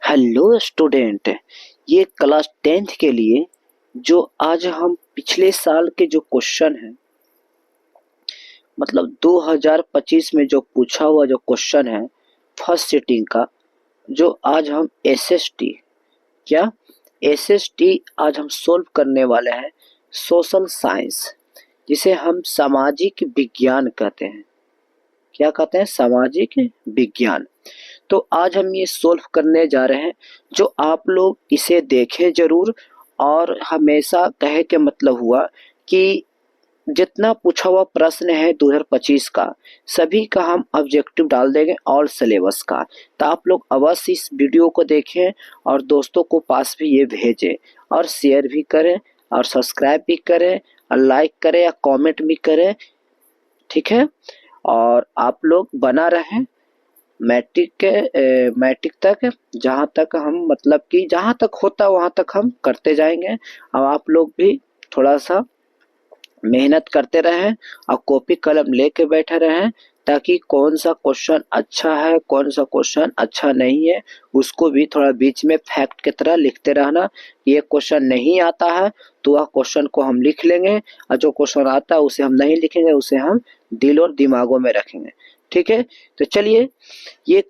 Hello student, ये class 10th के लिए जो आज हम पिछले साल के जो क्वेश्चन है मतलब 2025 में जो पूछा हुआ जो क्वेश्चन है फर्स्ट सिटिंग का, जो आज हम एसएसटी क्या एसएसटी आज हम सोल्व करने वाले हैं। सोशल साइंस, जिसे हम सामाजिक विज्ञान कहते हैं। क्या कहते हैं? सामाजिक विज्ञान। तो आज हम ये सोल्व करने जा रहे हैं, जो आप लोग इसे देखें जरूर। और हमेशा कहे के मतलब हुआ कि जितना पूछा हुआ प्रश्न है 2025 का, सभी का हम ऑब्जेक्टिव डाल देंगे और सिलेबस का। तो आप लोग अवश्य इस वीडियो को देखें और दोस्तों को पास भी ये भेजें और शेयर भी करें और सब्सक्राइब भी करें और लाइक करें या कमेंट भी करें, ठीक है। और आप लोग बना रहें मैट्रिक तक, जहाँ तक हम मतलब कि जहाँ तक होता वहाँ तक हम करते जाएंगे। अब आप लोग भी थोड़ा सा मेहनत करते रहें और कॉपी कलम लेके बैठे रहें, ताकि कौन सा क्वेश्चन अच्छा है कौन सा क्वेश्चन अच्छा नहीं है उसको भी थोड़ा बीच में फैक्ट की तरह लिखते रहना। ये क्वेश्चन नहीं आता है तो वह क्वेश्चन को हम लिख लेंगे, और जो क्वेश्चन आता है उसे हम नहीं लिखेंगे, उसे हम दिल और दिमागों में रखेंगे, ठीक है। तो चलिए, ये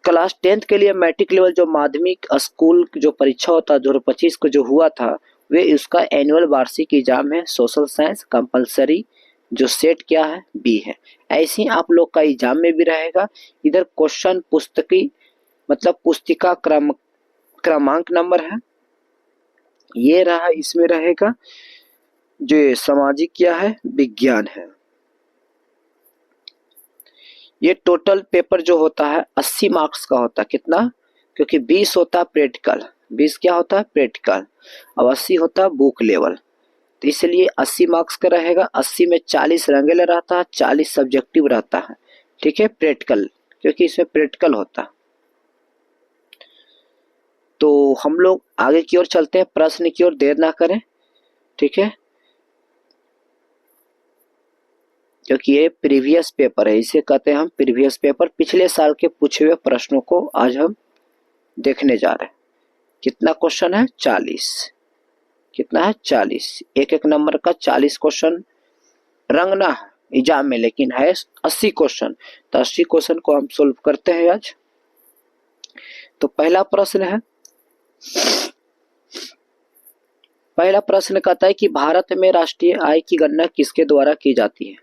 क्लास 10th के लिए मैट्रिक लेवल जो माध्यमिक स्कूल जो परीक्षा होता है 2025 को जो हुआ था, वे उसका एनुअल वार्षिक एग्जाम है। सोशल साइंस कंपलसरी जो सेट क्या है, बी है। ऐसे ही आप लोग का एग्जाम में भी रहेगा। इधर क्वेश्चन पुस्तकी मतलब पुस्तिका क्रमांक नंबर है, ये रहा। इसमें रहेगा जो सामाजिक क्या है, विज्ञान है। ये टोटल पेपर जो होता है 80 मार्क्स का होता है। कितना? क्योंकि 20 होता है प्रैक्टिकल, 20 क्या होता है प्रैक्टिकल, अब 80 होता है बुक लेवल। तो इसलिए 80 मार्क्स का रहेगा। 80 में 40 रंगेला रहता है, 40 सब्जेक्टिव रहता है, ठीक है, प्रैक्टिकल, क्योंकि इसमें प्रैक्टिकल होता है। तो हम लोग आगे की ओर चलते हैं, प्रश्न की ओर देर ना करें, ठीक है, क्योंकि ये प्रीवियस पेपर है, इसे कहते हैं हम प्रीवियस पेपर। पिछले साल के पूछे हुए प्रश्नों को आज हम देखने जा रहे हैं। कितना क्वेश्चन है? 40। कितना है? 40। एक एक नंबर का 40 क्वेश्चन रंगना है एग्जाम में, लेकिन है 80 क्वेश्चन। तो 80 क्वेश्चन को हम सोल्व करते हैं आज। तो पहला प्रश्न है, पहला प्रश्न कहता है कि भारत में राष्ट्रीय आय की गणना किसके द्वारा की जाती है?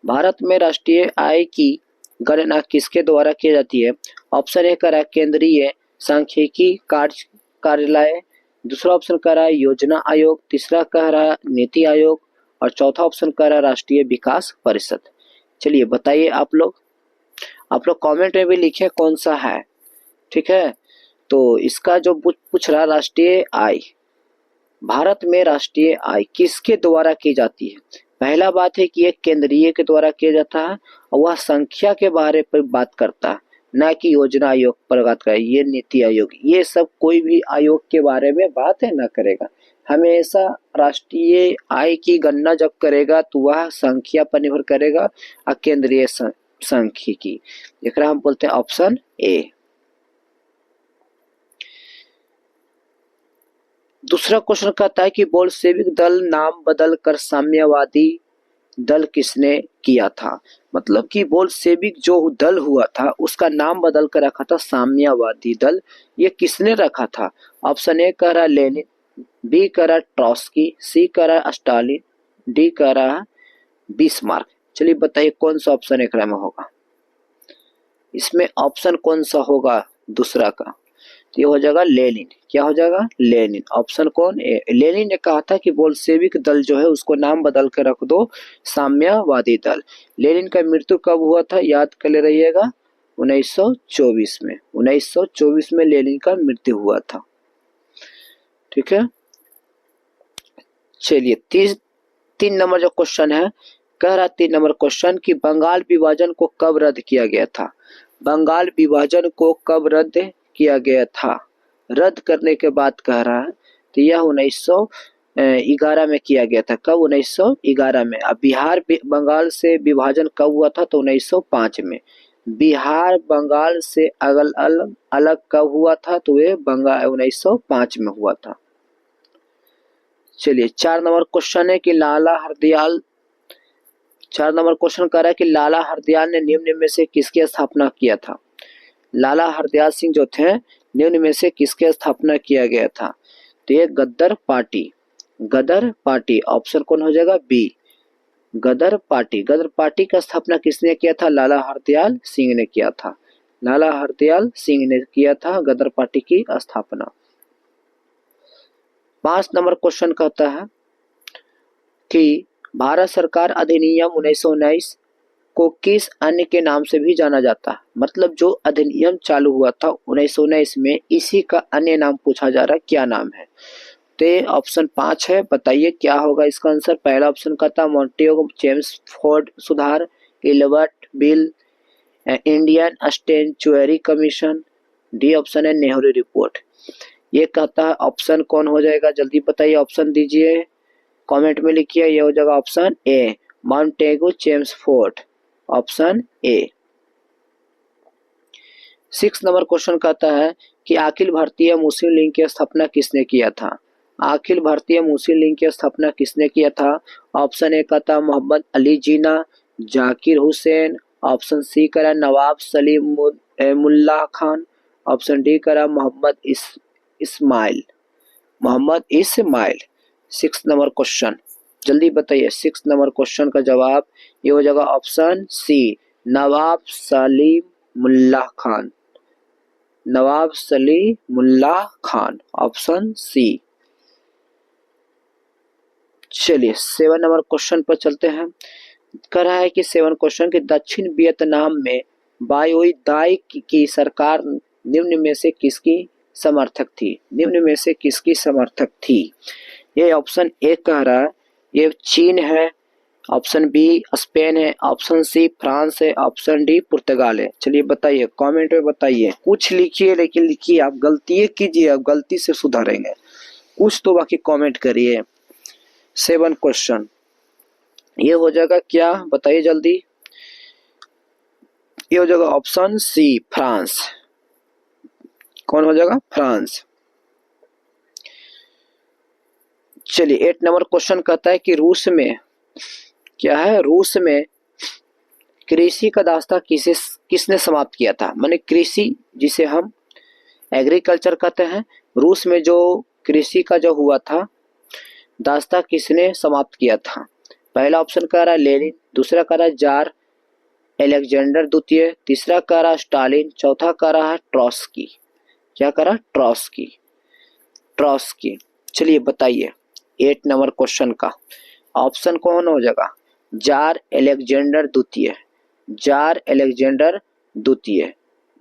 भारत में राष्ट्रीय आय की गणना किसके द्वारा की जाती है? ऑप्शन ए कह रहा है केंद्रीय सांख्यिकी कार्यालय, दूसरा ऑप्शन कह रहा है योजना आयोग, तीसरा कह रहा है नीति आयोग, और चौथा ऑप्शन कह रहा है राष्ट्रीय विकास परिषद। चलिए बताइए आप लोग कमेंट में भी लिखे कौन सा है, ठीक है। तो इसका जो पूछ रहा राष्ट्रीय आय, भारत में राष्ट्रीय आय किसके द्वारा की जाती है? पहला बात है कि ये केंद्रीय के द्वारा किया जाता है और वह संख्या के बारे पर बात करता है, ना कि योजना आयोग पर बात करे। ये नीति आयोग, ये सब कोई भी आयोग के बारे में बात है ना करेगा। हमेशा राष्ट्रीय आय की गणना जब करेगा तो वह संख्या पर निर्भर करेगा और केंद्रीय सांख्यिकी। एक हम बोलते हैं ऑप्शन ए। दूसरा क्वेश्चन कहता है कि बोल्शेविक दल नाम बदलकर साम्यवादी दल किसने किया था? मतलब कि बोल्शेविक जो दल हुआ था उसका नाम बदल कर रखा था साम्यवादी दल। ये किसने रखा था? ऑप्शन ए कह रहा लेनिन, बी कह रहा ट्रॉट्स्की, सी कह रहा स्टालिन, डी कह रहा बिस्मार्क। चलिए बताइए कौन सा ऑप्शन एक में होगा? इसमें ऑप्शन कौन सा होगा दूसरा का? तो ये हो जाएगा लेनिन। क्या हो जाएगा? लेनिन। ऑप्शन कौन? ए। लेनिन ने कहा था कि बोल्शेविक दल जो है उसको नाम बदल कर रख दो साम्यवादी दल। लेनिन का मृत्यु कब हुआ था याद कर ले रहिएगा, 1924 में। 1924 में लेनिन का मृत्यु हुआ था, ठीक है। चलिए 3 नंबर जो क्वेश्चन है, कह रहा 3 नंबर क्वेश्चन कि बंगाल विभाजन को कब रद्द किया गया था? बंगाल विभाजन को कब रद्द किया गया था? रद्द करने के बाद कह रहा है तो यह 1911 में किया गया था। कब? 1911 में। अब बिहार बंगाल से विभाजन कब हुआ था? तो 1905 में। बिहार बंगाल से अलग अलग अलग कब हुआ था? तो ये बंगाल 1905 में हुआ था। चलिए 4 नंबर क्वेश्चन है कि लाला हरदयाल 4 नंबर क्वेश्चन कह रहा है कि लाला हरदयाल ने निम्न में से किसकी स्थापना किया था? लाला हरदयाल सिंह जो थे निम्न में से किसकी स्थापना किया गया था? तो ये गदर पार्टी ऑप्शन कौन हो जाएगा? बी, गदर पार्टी का स्थापना किसने किया था? लाला हरदयाल सिंह ने किया था। लाला हरदयाल सिंह ने किया था गदर पार्टी की स्थापना। 5 नंबर क्वेश्चन कहता है कि भारत सरकार अधिनियम 1919 को किस अन्य के नाम से भी जाना जाता है? मतलब जो अधिनियम चालू हुआ था 1919 में, इसी का अन्य नाम पूछा जा रहा है, क्या नाम है? तो ऑप्शन 5 है, बताइए क्या होगा इसका आंसर। पहला ऑप्शन का था मॉन्टेगो चेम्सफोर्ड सुधार, Ilbert bill, Indian statutory commission, D option है नेहरू रिपोर्ट। ये कहता है ऑप्शन कौन हो जाएगा? जल्दी बताइए, ऑप्शन दीजिए, कमेंट में लिखिए। ये हो जाएगा option A, मॉन्टेगो Chelmsford, option A. 6 number question कहता है कि अखिल भारतीय मुस्लिम लीग की स्थापना किसने किया था? अखिल भारतीय मुस्लिम लीग की स्थापना किसने किया था? ऑप्शन ए का था मोहम्मद अली जिन्ना, जाकिर हुसैन, ऑप्शन सी करा नवाब सलीम मुल्ला खान, ऑप्शन डी करा इस्माइल। 6 नंबर क्वेश्चन जल्दी बताइए, 6 नंबर क्वेश्चन का जवाब ये हो जाएगा ऑप्शन सी, नवाब सलीम मुल्ला खान, नवाब सलीमुल्ला खान, ऑप्शन सी। चलिए 7 नंबर क्वेश्चन पर चलते हैं। कह रहा है कि 7 क्वेश्चन के दक्षिण वियतनाम में बायोई दाई की सरकार निम्न में से किसकी समर्थक थी? निम्न में से किसकी समर्थक थी? ये ऑप्शन ए कह रहा है ये चीन है, ऑप्शन बी स्पेन है, ऑप्शन सी फ्रांस है, ऑप्शन डी पुर्तगाल है। चलिए बताइए, कमेंट में बताइए, कुछ लिखिए लेकिन लिखिए, आप गलती कीजिए, आप गलती से सुधारेंगे कुछ तो, बाकी कमेंट करिए। 7 क्वेश्चन ये हो जाएगा क्या? बताइए जल्दी। ये हो जाएगा ऑप्शन सी फ्रांस। कौन हो जाएगा? फ्रांस। चलिए 8 नंबर क्वेश्चन कहता है कि रूस में क्या है? रूस में कृषि का दास्ता किसने समाप्त किया था? माने कृषि जिसे हम एग्रीकल्चर कहते हैं, रूस में जो कृषि का जो हुआ था दास्ता किसने समाप्त किया था? पहला ऑप्शन कह रहा है लेनिन, दूसरा कह रहा है जार अलेक्जेंडर द्वितीय, तीसरा कह रहा है स्टालिन, चौथा कह रहा है ट्रॉस्की। क्या कह रहा है? ट्रॉस्की। चलिए बताइए 8 नंबर क्वेश्चन का ऑप्शन कौन हो जाएगा? जार अलेक्जेंडर द्वितीय,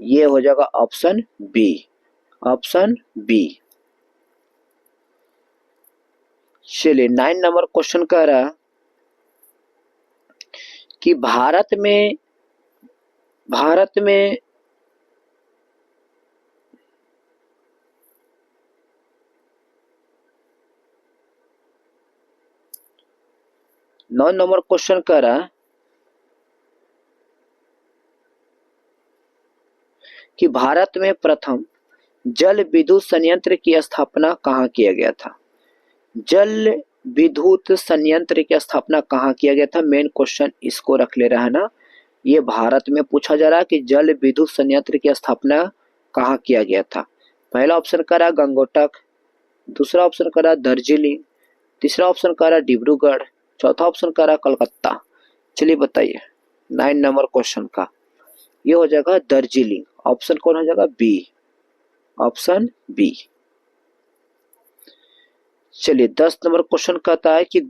ये हो जाएगा ऑप्शन बी। चलिए 9 नंबर क्वेश्चन कह रहा है कि भारत में 9 नंबर क्वेश्चन कह रहा है कि भारत में प्रथम जल विद्युत संयंत्र की स्थापना कहाँ किया गया था? जल विद्युत संयंत्र की स्थापना कहाँ किया गया था? मेन क्वेश्चन इसको रख ले रहा है ना, ये भारत में पूछा जा रहा है कि जल विद्युत संयंत्र की स्थापना कहाँ किया गया था। पहला ऑप्शन कह रहा गंगोटक, दूसरा ऑप्शन कह रहा दार्जिलिंग, तीसरा ऑप्शन कह रहा डिब्रूगढ़, चौथा ऑप्शन कह रहा कलकत्ता। चलिए बताइए 9 नंबर क्वेश्चन का ये हो जाएगा दार्जिलिंग। ऑप्शन कौन हो जाएगा? B, option B. चलिए 10 नंबर क्वेश्चन कहता है कि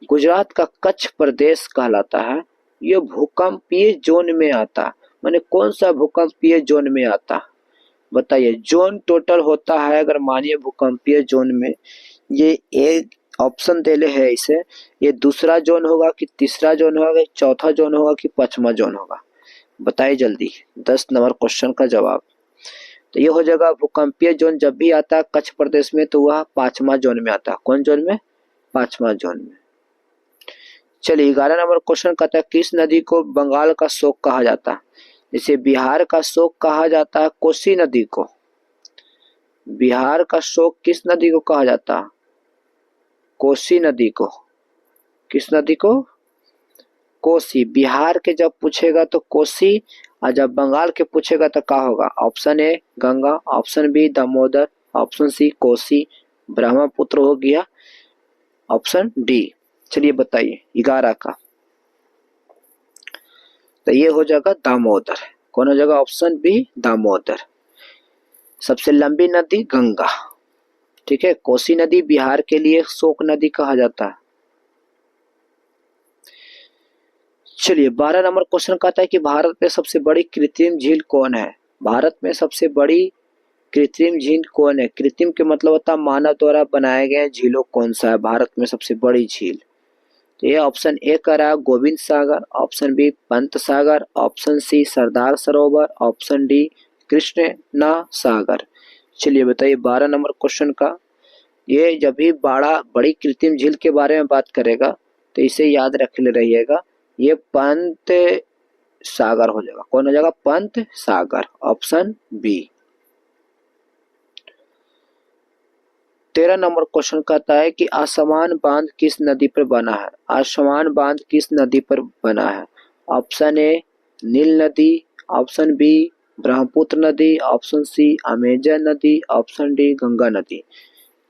गुजरात का कच्छ प्रदेश कहलाता है, ये भूकंपीय जोन में आता। माने कौन सा भूकंपीय जोन में आता? बताइए। जोन टोटल होता है अगर मानिए भूकंपीय जोन में, ये एक ऑप्शन देले है इसे, ये दूसरा जोन होगा कि तीसरा जोन होगा, चौथा जोन होगा कि पांचवा जोन होगा? बताइए जल्दी 10 नंबर क्वेश्चन का जवाब। तो ये हो जाएगा भूकंपीय जोन जब भी आता है कच्छ प्रदेश में तो वह 5वां जोन में आता है। कौन जोन में? 5वां जोन में। चलिए 11 नंबर क्वेश्चन कहता है किस नदी को बंगाल का शोक कहा जाता है? जैसे बिहार का शोक कहा जाता है कोसी नदी को। बिहार का शोक किस नदी को कहा जाता है? कोसी नदी को। किस नदी को? कोसी। बिहार के जब पूछेगा तो कोसी, और जब बंगाल के पूछेगा तो क्या होगा? Option A Ganga, option B Damodar, option C Kosi, Brahmaputra हो गया, ऑप्शन डी। चलिए बताइए 11 का, तो ये हो जाएगा दामोदर। कौन हो जाएगा? Option B Damodar. सबसे लंबी नदी गंगा, ठीक है। कोसी नदी बिहार के लिए शोक नदी कहा जाता है। चलिए 12 नंबर क्वेश्चन कहता है कि भारत में सबसे बड़ी कृत्रिम झील कौन है? भारत में सबसे बड़ी कृत्रिम झील कौन है? कृत्रिम के मतलब होता है मानव द्वारा बनाए गए झीलों कौन सा है भारत में सबसे बड़ी झील? तो ये ऑप्शन ए का रहा गोविंद सागर, option B Pant Sagar, option C Sardar Sarovar, option D Krishna सागर। चलिए बताइए 12 नंबर क्वेश्चन का, ये जब भी बड़ी कृत्रिम झील के बारे में बात करेगा तो इसे याद रख ले रहिएगा, ये पंत सागर हो जाएगा। कौन हो जाएगा? Pant Sagar, option B. 13 number question कहता है कि आसमान बांध किस नदी पर बना है? आसमान बांध किस नदी पर बना है? ऑप्शन ए नील नदी, ऑप्शन बी ब्रह्मपुत्र नदी, ऑप्शन सी अमेजन नदी, ऑप्शन डी गंगा नदी।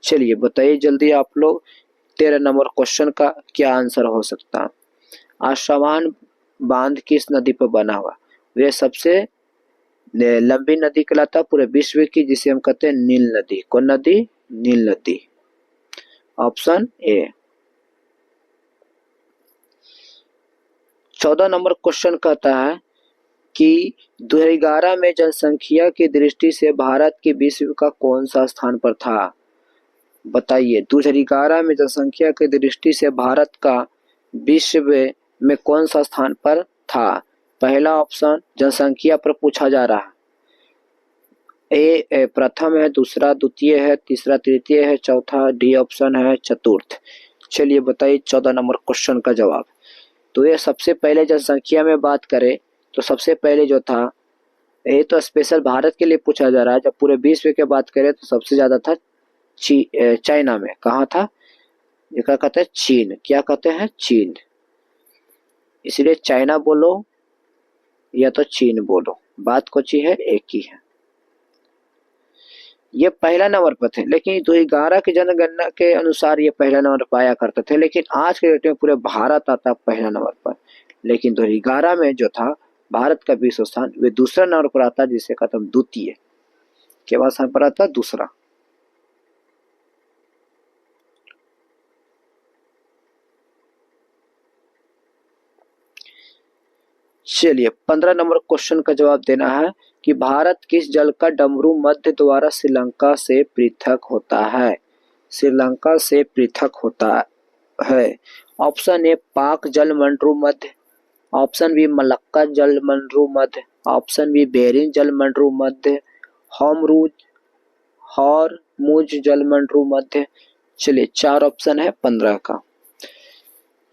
चलिए बताइए जल्दी आप लोग 13 नंबर क्वेश्चन का क्या आंसर हो सकता है? आसमान बांध किस नदी पर बना हुआ? वे सबसे लंबी नदी कहलाता है पूरे विश्व की, जिसे हम कहते हैं नील नदी। कौन नदी? नील नदी, ऑप्शन ए। 14 नंबर क्वेश्चन कहता है कि 2011 में जनसंख्या की दृष्टि से भारत के विश्व का कौन सा स्थान पर था? बताइए 2011 में जनसंख्या की दृष्टि से भारत का विश्व में कौन सा स्थान पर था? पहला ऑप्शन जनसंख्या पर पूछा जा रहा है, ए प्रथम है, दूसरा द्वितीय है, तीसरा तृतीय है, चौथा डी ऑप्शन है चतुर्थ। चलिए बताइए 14 नंबर क्वेश्चन का जवाब। तो ये सबसे पहले जनसंख्या में बात करें तो सबसे पहले जो था, ये तो स्पेशल भारत के लिए पूछा जा रहा है, जब पूरे विश्व की बात करें तो सबसे ज्यादा था चाइना में। कहाँ था? ये क्या कहते हैं? चीन। क्या कहते हैं? चीन। इसलिए चाइना बोलो या तो चीन बोलो, बात कुछ ही है, एक ही है। ये पहला नंबर पर थे, लेकिन 2011 की जनगणना के अनुसार ये पहला नंबर पाया करते थे, लेकिन आज के डेट में पूरे भारत आता पहला नंबर पर। लेकिन 2011 में जो था भारत का विश्व स्थान वे दूसरा नंबर पर आता, जिसे कहते हैं द्वितीय। के बाद स्थान पर आता दूसरा। चलिए 15 नंबर क्वेश्चन का जवाब देना है कि भारत किस जल का डमरू मध्य द्वारा श्रीलंका से पृथक होता है? श्रीलंका से पृथक होता है। ऑप्शन ए पाक जल मंडरू मध्य, ऑप्शन बी मलक्का जल मंडरू मध्य, ऑप्शन बी बेरिंग जल मंडरू मध्य, हॉरमुज जल मंडरू मध्य। चलिए 4 ऑप्शन है 15 का,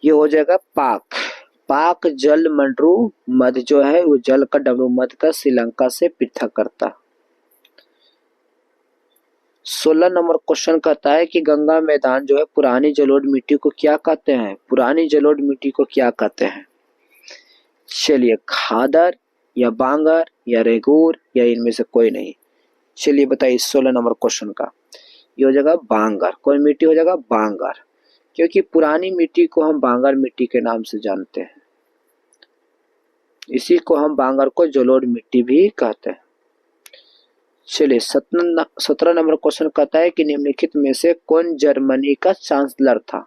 ये हो जाएगा पाक जल मंडरू मध्य जो है वो जल का डमरू मध्य का श्रीलंका से पृथक करता। 16 नंबर क्वेश्चन कहता है कि गंगा मैदान जो है पुरानी जलोढ़ मिट्टी को क्या कहते हैं? पुरानी जलोढ़ मिट्टी को क्या कहते हैं? चलिए खादर या बांगर या रेगूर या इनमें से कोई नहीं। चलिए बताइए 16 नंबर क्वेश्चन का, ये हो जाएगा बांगर। कौन मिट्टी हो जाएगा? बांगर, क्योंकि पुरानी मिट्टी को हम बांगर मिट्टी के नाम से जानते हैं, इसी को हम बांगर को जलोढ़ मिट्टी भी कहते हैं। चलिए 17 नंबर क्वेश्चन कहता है कि निम्नलिखित में से कौन जर्मनी का चांसलर था?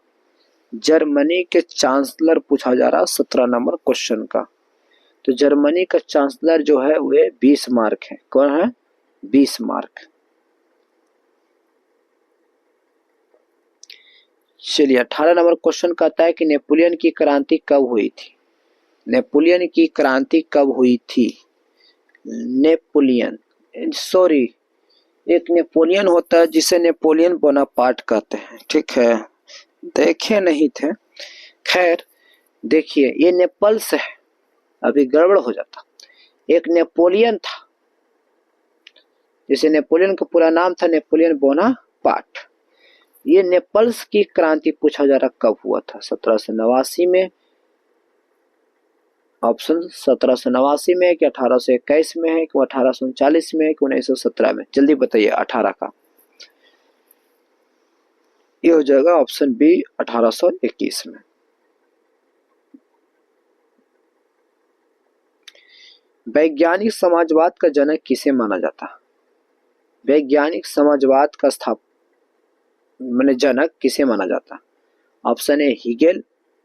जर्मनी के चांसलर पूछा जा रहा 17 नंबर क्वेश्चन का। तो जर्मनी का चांसलर जो है वह बिस्मार्क है। कौन है? बिस्मार्क। चलिए 18 नंबर क्वेश्चन कहता है कि नेपोलियन की क्रांति कब हुई थी? नेपोलियन की क्रांति कब हुई थी? एक नेपोलियन होता है जिसे नेपोलियन बोनापार्ट कहते हैं, ठीक है, देखे नहीं थे। खैर देखिए ये नेपल्स है, अभी गड़बड़ हो जाता। एक नेपोलियन था, जैसे नेपोलियन का पूरा नाम था नेपोलियन बोनापार्ट। ये नेपल्स की क्रांति पूछा जा रहा कब हुआ था? 1789 में। ऑप्शन 1789 में है कि 1821 में है कि 1839 में है कि 1917 में? जल्दी बताइए 18 का। ये हो जाएगा ऑप्शन बी 1821 में। वैज्ञानिक समाजवाद का जनक किसे माना जाता? वैज्ञानिक समाजवाद का माने जनक किसे माना जाता? Option A Hegel,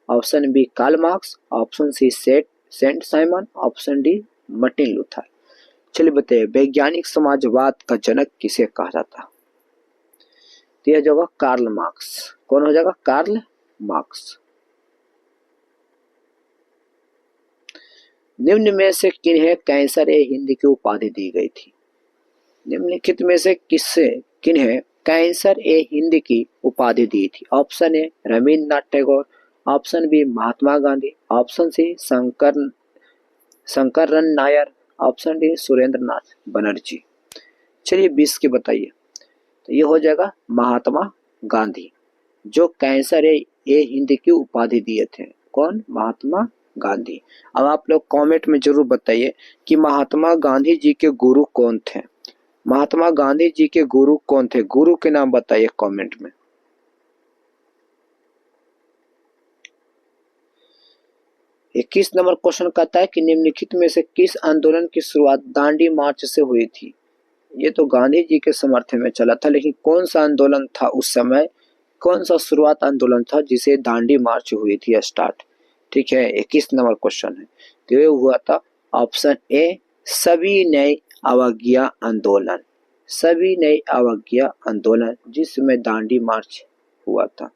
option B Karl Marx, option C Saint Simon, option D Martin Luther. चलिए बताइए वैज्ञानिक समाजवाद का जनक किसे कहा जाता? तो यह होगा कार्ल मार्क्स। कौन हो जाएगा? Karl Marx. निम्न में से किन्हें कैंसर ए हिंद की उपाधि दी गई थी? निम्नलिखित में से किन्हें कैंसर ए हिंद की उपाधि दी थी? Option A Rabindranath Tagore, option B Mahatma Gandhi, option C Sankaran Nair, option D Surendranath Banerjee. चलिए 20 के बताइए। तो ये हो जाएगा महात्मा गांधी, जो कैंसर ए हिंद की उपाधि दिए थे। कौन? महात्मा गांधी। अब आप लोग कमेंट में जरूर बताइए कि महात्मा गांधी जी के गुरु कौन थे? महात्मा गांधी जी के गुरु कौन थे? गुरु के नाम बताइए कमेंट में। इक्कीस नंबर क्वेश्चन कहता है कि निम्नलिखित में से किस आंदोलन की शुरुआत दांडी मार्च से हुई थी? ये तो गांधी जी के समर्थन में चला था, लेकिन कौन सा आंदोलन था उस समय? कौन सा शुरुआत आंदोलन था जिसे दांडी मार्च हुई थी स्टार्ट? ठीक है, 21 नंबर क्वेश्चन है। तो ये हुआ था ऑप्शन ए सभी नए अवज्ञा आंदोलन। सभी नए अवज्ञा आंदोलन जिसमें दांडी मार्च हुआ था।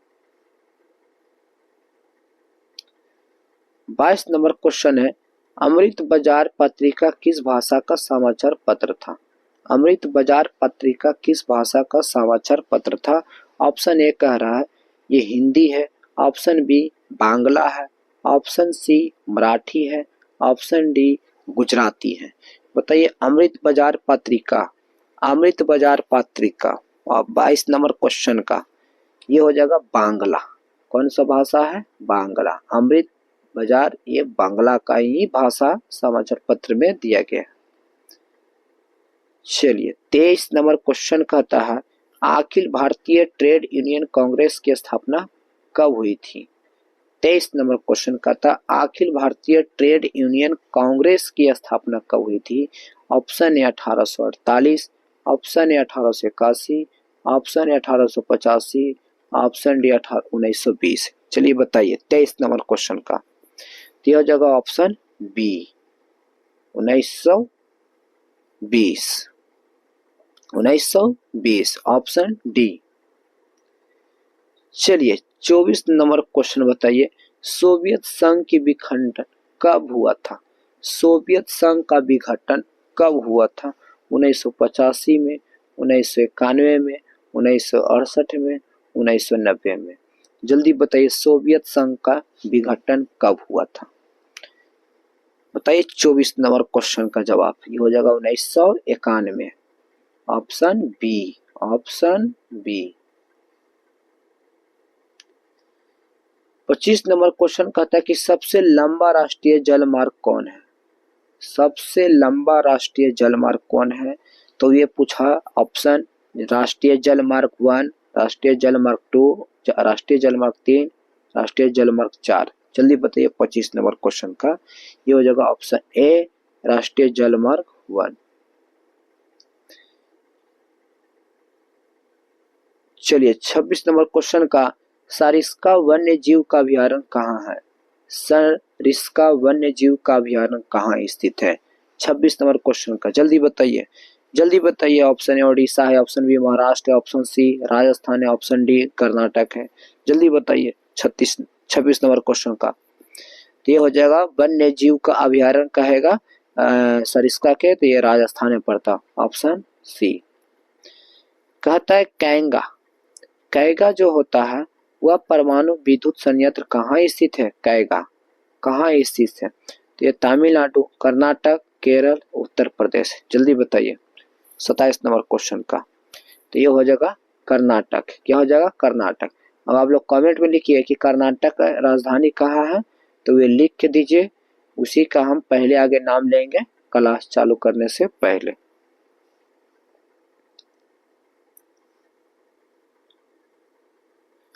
22 नंबर क्वेश्चन है अमृत बाजार पत्रिका किस भाषा का समाचार पत्र था? अमृत बाजार पत्रिका किस भाषा का समाचार पत्र था? ऑप्शन ए कह रहा है ये हिंदी है, ऑप्शन बी बांग्ला है, ऑप्शन सी मराठी है, ऑप्शन डी गुजराती है। बताइए अमृत बाजार पत्रिका, अमृत बाजार पत्रिका और 22 नंबर क्वेश्चन का ये हो जाएगा बांग्ला। कौन सा भाषा है? बांग्ला। अमृत बाजार ये बांग्ला का ही भाषा समाचार पत्र में दिया गया। चलिए 23 नंबर क्वेश्चन कहता है अखिल भारतीय ट्रेड यूनियन कांग्रेस की स्थापना कब हुई थी? 23 नंबर क्वेश्चन कहता अखिल भारतीय ट्रेड यूनियन कांग्रेस की स्थापना कब हुई थी? Option A 1848, option A 1881, option A 1885, option D 1920। चलिए बताइए 23 नंबर क्वेश्चन का। तो यह जगह ऑप्शन बी 1920, 1920 ऑप्शन डी। चलिए 24 नंबर क्वेश्चन बताइए सोवियत संघ की विखंडन कब हुआ था? सोवियत संघ का विघटन कब हुआ था? 1985 में, 1991 में, 1968 में, 1990 में? जल्दी बताइए सोवियत संघ का विघटन कब हुआ था? बताइए 24 नंबर क्वेश्चन का जवाब ये हो जाएगा 1991। Option B, option B. 25 नंबर क्वेश्चन कहता है कि सबसे लंबा राष्ट्रीय जलमार्ग कौन है? सबसे लंबा राष्ट्रीय जलमार्ग कौन है? तो ये पूछा ऑप्शन राष्ट्रीय जलमार्ग 1, राष्ट्रीय जलमार्ग 2, राष्ट्रीय जलमार्ग 3, राष्ट्रीय जलमार्ग 4। जल्दी बताइए 25 नंबर क्वेश्चन का ये हो जाएगा ऑप्शन ए राष्ट्रीय जलमार्ग 1। चलिए 26 नंबर क्वेश्चन का सरिस्का वन्य जीव का अभ्यारण्य कहाँ है? सरिस्का वन्य जीव का अभ्यारण्य कहाँ स्थित है? 26 नंबर क्वेश्चन का जल्दी बताइए, जल्दी बताइए। ऑप्शन ए ओडिशा है, ऑप्शन बी महाराष्ट्र है, ऑप्शन सी राजस्थान है, ऑप्शन डी कर्नाटक है। जल्दी बताइए 26 नंबर क्वेश्चन का। तो ये हो जाएगा वन्य जीव का अभ्यारण्य कहेगा सरिस्का के, तो ये राजस्थान में पड़ता, ऑप्शन सी। कहता है कैंगा, कैगा जो होता है वह परमाणु विद्युत संयंत्र कहाँ स्थित है? कैगा कहाँ स्थित है? तो ये तमिलनाडु, कर्नाटक, केरल, उत्तर प्रदेश। जल्दी बताइए 27 नंबर क्वेश्चन का। तो ये हो जाएगा कर्नाटक। क्या हो जाएगा? कर्नाटक। अब आप लोग कमेंट में लिखिए कि कर्नाटक का राजधानी कहाँ है, तो वे लिख के दीजिए, उसी का हम पहले आगे नाम लेंगे क्लास चालू करने से पहले।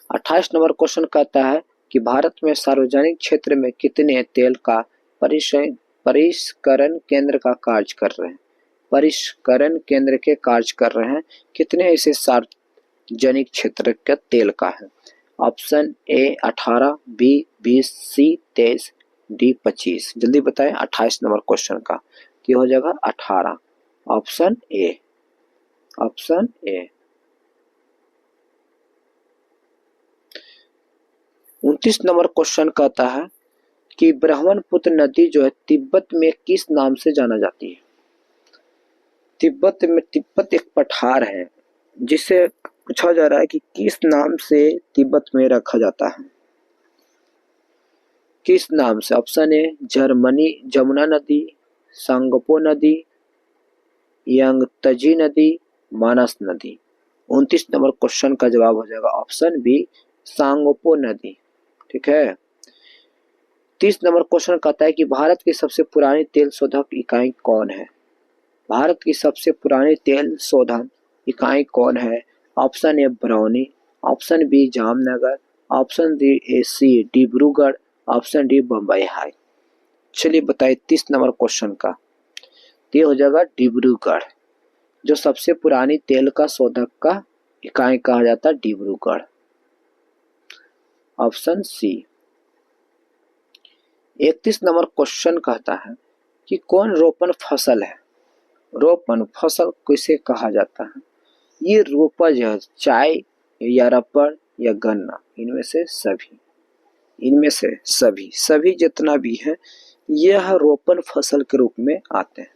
अट्ठाईस नंबर क्वेश्चन कहता है कि भारत में सार्वजनिक क्षेत्र में कितने तेल का परिष्करण केंद्र का कार्य कर रहे हैं? परिष्करण केंद्र के कार्य कर रहे हैं, कितने ऐसे सार्वजनिक क्षेत्र का तेल का है? Option A 18, B 20, C 23, D 25। जल्दी बताएं 28 नंबर क्वेश्चन का। क्या हो जाएगा? 18। Option A, option A. 29 number question कहता है कि ब्रह्मपुत्र नदी जो है तिब्बत में किस नाम से जाना जाती है? तिब्बत एक पठार है जिसे पूछा जा रहा है कि किस नाम से तिब्बत में रखा जाता है, किस नाम से? ऑप्शन ए जर्मनी जमुना नदी, सांगपो नदी, यंगतजी नदी, मानस नदी। 29 नंबर क्वेश्चन का जवाब हो जाएगा ऑप्शन बी सांगपो नदी। ठीक है। 30 नंबर क्वेश्चन कहता है कि भारत की सबसे पुरानी तेल शोधक इकाई कौन है? भारत की सबसे पुरानी तेल शोधन इकाई कौन है? Option A Barauni, option B Jamnagar, option C Dibrugarh, option D Bombay High. चलिए बताइए 30 नंबर क्वेश्चन का। ये हो जाएगा डिब्रूगढ़। जो सबसे पुरानी तेल का शोधक का इकाई कहा जाता है डिब्रूगढ़। Option C. 31 नंबर क्वेश्चन कहता है कि कौन रोपण फसल है? रोपण फसल किसे कहा जाता है? ये रोपज है, चाय या रबड़ या गन्ना, इनमें से सभी, इनमें से सभी, सभी जितना भी है यह रोपण फसल के रूप में आते हैं।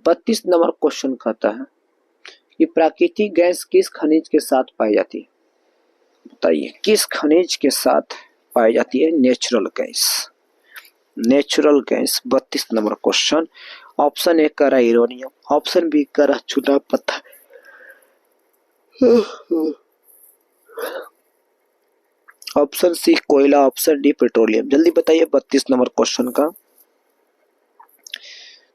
32 नंबर क्वेश्चन कहता है कि प्राकृतिक गैस किस खनिज के साथ पाई जाती है? बताइए किस खनिज के साथ पाई जाती है? Natural gas, natural gas. 32 number question. Option A करा यूरेनियम, ऑप्शन बी करा चूना पत्थर, ऑप्शन सी कोयला, ऑप्शन डी पेट्रोलियम। जल्दी बताइए 32 नंबर क्वेश्चन का।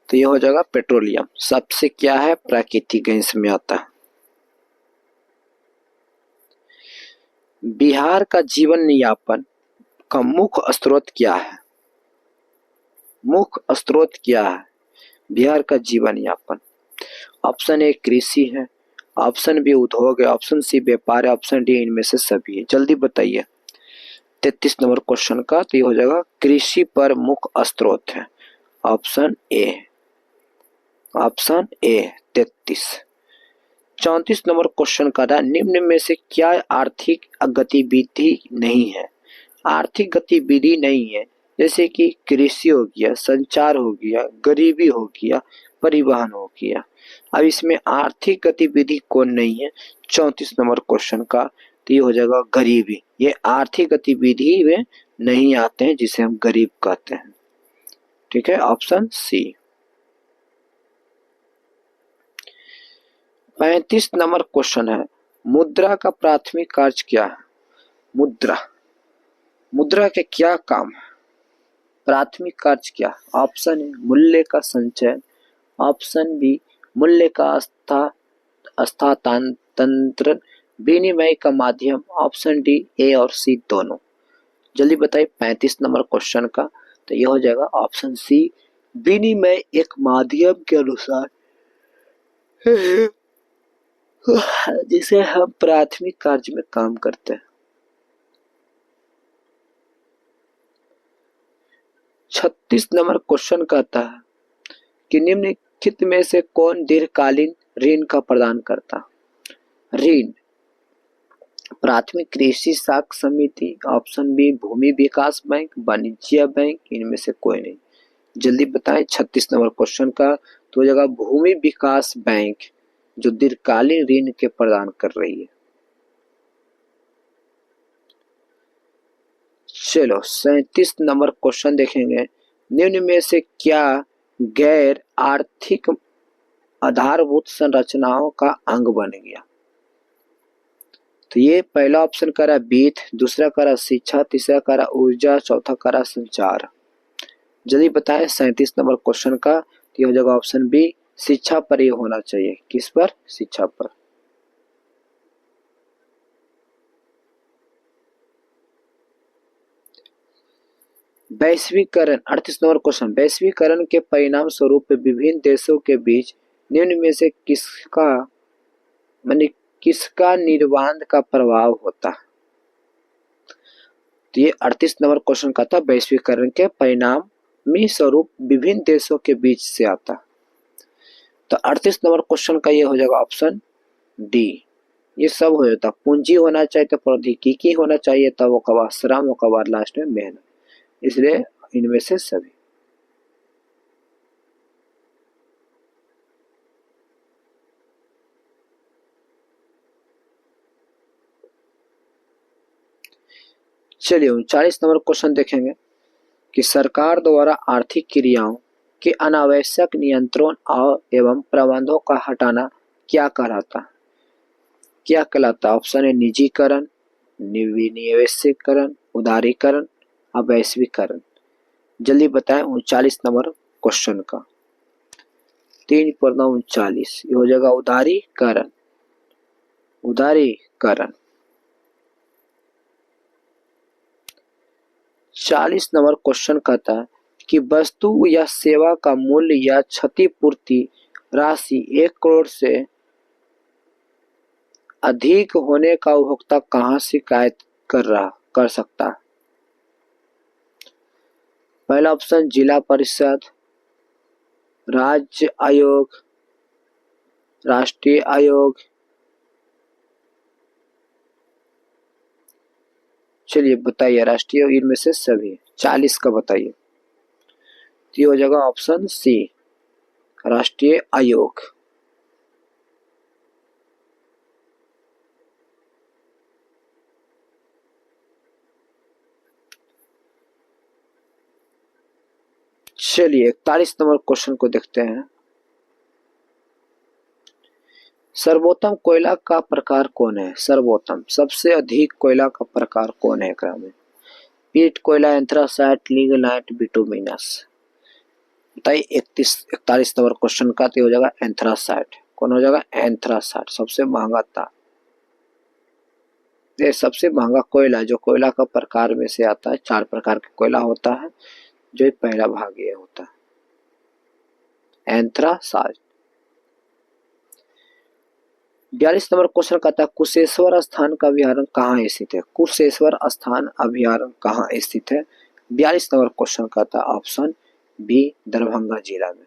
तो ये हो जाएगा पेट्रोलियम। सबसे क्या है? प्राकृतिक गैस में आता है। बिहार का जीवन यापन का मुख्य स्रोत क्या है? मुख्य स्रोत क्या है बिहार का जीवन यापन? ऑप्शन ए कृषि है, ऑप्शन बी उद्योग है, ऑप्शन सी व्यापार है, ऑप्शन डी इनमें से सभी है। जल्दी बताइए 33 नंबर क्वेश्चन का। तो ये हो जाएगा कृषि पर मुख्य स्रोत है। Option A, option A 33। 34 number question का था निम्न में से क्या आर्थिक गतिविधि नहीं है? आर्थिक गतिविधि नहीं है जैसे कि कृषि हो गया, संचार हो गया, गरीबी हो गया, परिवहन हो गया। अब इसमें आर्थिक गतिविधि कौन नहीं है? 34 नंबर क्वेश्चन का। तो ये हो जाएगा गरीबी। ये आर्थिक गतिविधि में नहीं आते हैं जिसे हम गरीब कहते हैं। ठीक है, ऑप्शन सी। 35 नंबर क्वेश्चन है मुद्रा का प्राथमिक कार्य क्या है? मुद्रा, मुद्रा के क्या काम है? प्राथमिक कार्य क्या? ऑप्शन ए मूल्य का संचयन, ऑप्शन बी मूल्य का स्थानांतरण, विनिमय का माध्यम, ऑप्शन डी ए और सी दोनों। जल्दी बताइए 35 नंबर क्वेश्चन का। तो यह हो जाएगा ऑप्शन सी विनिमय एक माध्यम के अनुसार जिसे हम प्राथमिक कार्य में काम करते हैं। 36 नंबर क्वेश्चन कहता है कि निम्नलिखित में से कौन दीर्घकालीन ऋण का प्रदान करता? ऋण प्राथमिक कृषि साख समिति, ऑप्शन बी भूमि विकास बैंक, वाणिज्य बैंक, इनमें से कोई नहीं। जल्दी बताएं 36 नंबर क्वेश्चन का। तो जगह भूमि विकास बैंक जो दीर्घकालीन ऋण के प्रदान कर रही है। चलो 37 नंबर क्वेश्चन देखेंगे। निम्न में से क्या गैर आर्थिक आधारभूत संरचनाओं का अंग बन गया? तो ये पहला ऑप्शन करा वित्त, दूसरा करा शिक्षा, तीसरा करा ऊर्जा, चौथा करा संचार। जल्दी बताएं 37 नंबर क्वेश्चन का। तो ये हो जाएगा ऑप्शन बी, शिक्षा पर ये होना चाहिए। किस पर? शिक्षा पर। वैश्वीकरण 38 नंबर क्वेश्चन। वैश्वीकरण के परिणाम स्वरूप विभिन्न देशों के बीच निम्न में से किसका माने किसका निर्बाध का प्रभाव होता? तो ये 38 नंबर क्वेश्चन का था। वैश्वीकरण के परिणाम में स्वरूप विभिन्न देशों के बीच से आता। तो 38 नंबर क्वेश्चन का ये हो जाएगा ऑप्शन डी। ये सब हो जाता। पूंजी होना चाहिए तो प्रौद्योगिकी होना चाहिए, तब वो बाद श्रम, वो बाद लास्ट में मेहनत। इसलिए इनमें से सभी। चलिए 39 नंबर क्वेश्चन देखेंगे कि सरकार द्वारा आर्थिक क्रियाओं के अनावश्यक नियंत्रण और एवं प्रबंधों का हटाना क्या कहलाता? क्या कहलाता? ऑप्शन है निजीकरण, विनिवेशीकरण, उदारीकरण, अवैश्वीकरण। जल्दी बताएं 39 नंबर क्वेश्चन का। 3/39 ये हो जाएगा उदारीकरण। उदारीकरण। 40 नंबर क्वेश्चन कहता है कि वस्तु या सेवा का मूल्य या क्षतिपूर्ति राशि 1 करोड़ से अधिक होने का उपभोक्ता कहां शिकायत कर सकता है? पहला ऑप्शन जिला परिषद, राज्य आयोग, राष्ट्रीय आयोग। चलिए बताइए राष्ट्रीय आयोग इनमें से सभी 40 का बताइए। तो ये हो जाएगा ऑप्शन सी, राष्ट्रीय आयोग। चलिए 41 नंबर क्वेश्चन को देखते हैं। सर्वोत्तम कोयला का प्रकार कौन है? सर्वोत्तम सबसे अधिक कोयला का प्रकार कौन है? में पीट कोयला, एंथ्रासाइट, लिग्नाइट, बिटुमिनस। बताइए 41 नंबर क्वेश्चन का। तो हो जाएगा एंथ्रासाइट। कौन हो जाएगा? एंथ्रासाइट सबसे महंगा था। ये सबसे महंगा कोयला जो कोयला का प्रकार में से आता है। 4 प्रकार का कोयला होता है, जो पहला भाग ये होता है एंथ्रासाइट। 42 नंबर क्वेश्चन कहता है कुशेश्वर स्थान का अभ्यारण्य कहाँ स्थित है? कुशेश्वर स्थान अभ्यारण्य कहाँ स्थित है? 42 नंबर क्वेश्चन कहता है ऑप्शन बी, दरभंगा जिला में।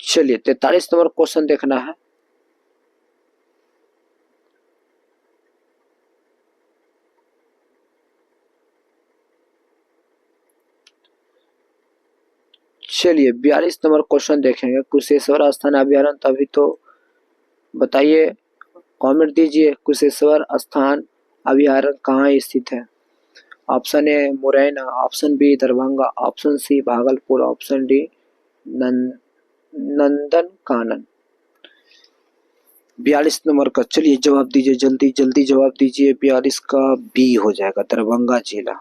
चलिए 43 नंबर क्वेश्चन देखना है। चलिए 42 नंबर क्वेश्चन देखेंगे। कुशेश्वर स्थान अभ्यारण्य, तभी तो बताइए, कमेंट दीजिए कुशेश्वर स्थान अभ्यारण्य कहाँ स्थित है? Option A Morena, option B Darbhanga, option C Bhagalpur, option D Nandan Kanan. 42 नंबर का चलिए जवाब दीजिए, जल्दी जल्दी जवाब दीजिए। 42 का बी हो जाएगा, दरभंगा जिला।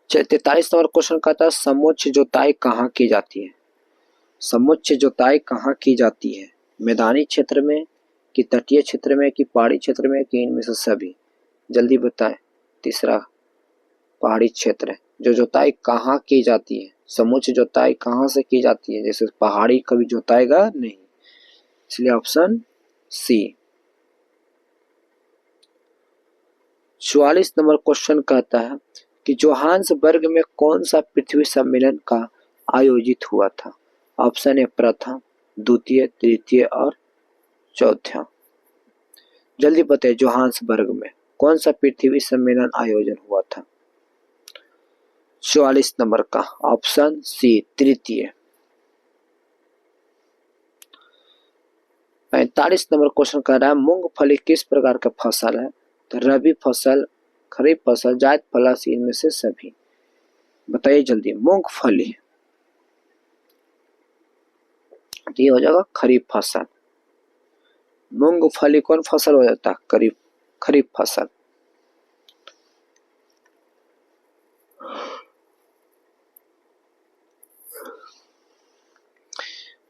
43 नंबर क्वेश्चन का था समोच्च जोताई कहाँ की जाती है? समोच्च जोताई कहाँ की जाती है? मैदानी क्षेत्र में, कि तटीय क्षेत्र में, कि पहाड़ी क्षेत्र में, कि इनमें से सभी? जल्दी बताएं। तीसरा पहाड़ी क्षेत्र है। जो जोताई कहाँ की जाती है? समोच्च जोताई कहाँ से की जाती है? जैसे पहाड़ी कभी जोताएगा नहीं, इसलिए ऑप्शन सी। 44 नंबर क्वेश्चन कहता है कि जोहान्सबर्ग में कौन सा पृथ्वी सम्मेलन का आयोजित हुआ था? ऑप्शन ए प्रथम, द्वितीय, तृतीय और चौथा। जल्दी बताइए जोहान्सबर्ग में कौन सा पृथ्वी सम्मेलन आयोजन हुआ था? 44 नंबर का ऑप्शन सी तृतीय। 45 नंबर क्वेश्चन कह रहा है मूंगफली किस प्रकार का फसल है? तो रबी फसल, खरीफ फसल, जायद फल, इनमें से सभी। बताइए जल्दी। मूंगफली, ये हो जाएगा खरीफ फसल। मूंगफली कौन फसल हो जाता है? खरीफ फसल।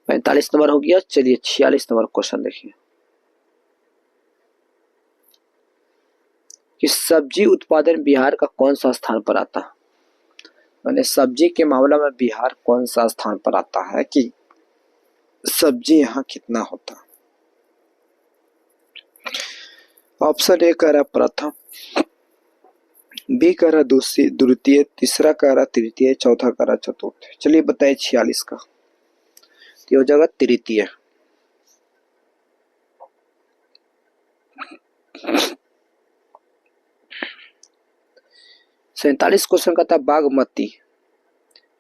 पैंतालीस नंबर हो गया। चलिए 46 नंबर क्वेश्चन देखिए कि सब्जी उत्पादन बिहार का कौन सा स्थान पर आता है? मैंने सब्जी के मामला में बिहार कौन सा स्थान पर आता है कि सब्जी यहाँ कितना होता है? ऑप्शन ए कह रहा प्रथम, बी कह रहा द्वितीय, तीसरा कह रहा तृतीय, चौथा कह रहा चतुर्थ। चलिए बताइए 46 का। तो हो जाएगा तृतीय। सैतालीस क्वेश्चन का था बागमती।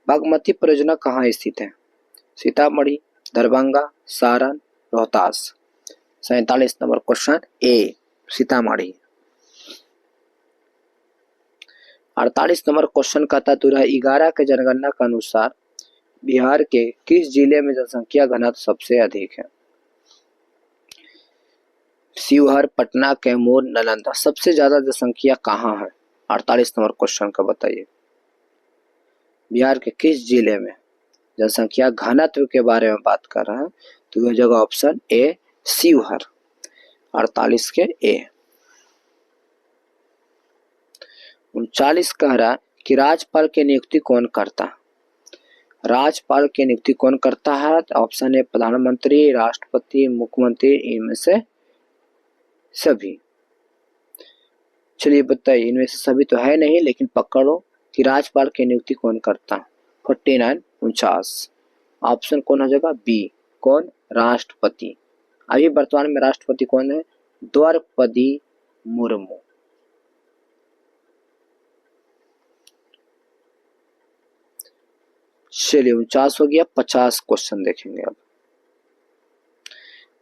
बागमती परियोजना कहाँ स्थित है? सीतामढ़ी, दरभंगा, सारण, रोहतास। 47 नंबर क्वेश्चन ए सीतामढ़ी। 48 नंबर क्वेश्चन का था 2011 के जनगणना के अनुसार बिहार के किस जिले में जनसंख्या घनत्व सबसे अधिक है? शिवहर, पटना, कैमूर, नालंदा। सबसे ज्यादा जनसंख्या कहाँ है? 48 नंबर क्वेश्चन का बताइए। बिहार के किस जिले में? जनसंख्या घनत्व के बारे में बात कर रहे हैं तो यह जगह ऑप्शन ए शिवहर। 48 के ए। 39 कह रहा कि राज्यपाल की नियुक्ति कौन करता है? राज्यपाल की नियुक्ति कौन करता है? ऑप्शन ए प्रधानमंत्री, राष्ट्रपति, मुख्यमंत्री, इनमें से सभी। चलिए बताइए, इनमें से सभी तो है नहीं, लेकिन पकड़ो कि राज्यपाल की नियुक्ति कौन करता है। 49 49 ऑप्शन कौन हो जाएगा? बी। कौन? राष्ट्रपति। अभी वर्तमान में राष्ट्रपति कौन है? द्रौपदी मुर्मू। चलिए 49 हो गया। 50 क्वेश्चन देखेंगे अब।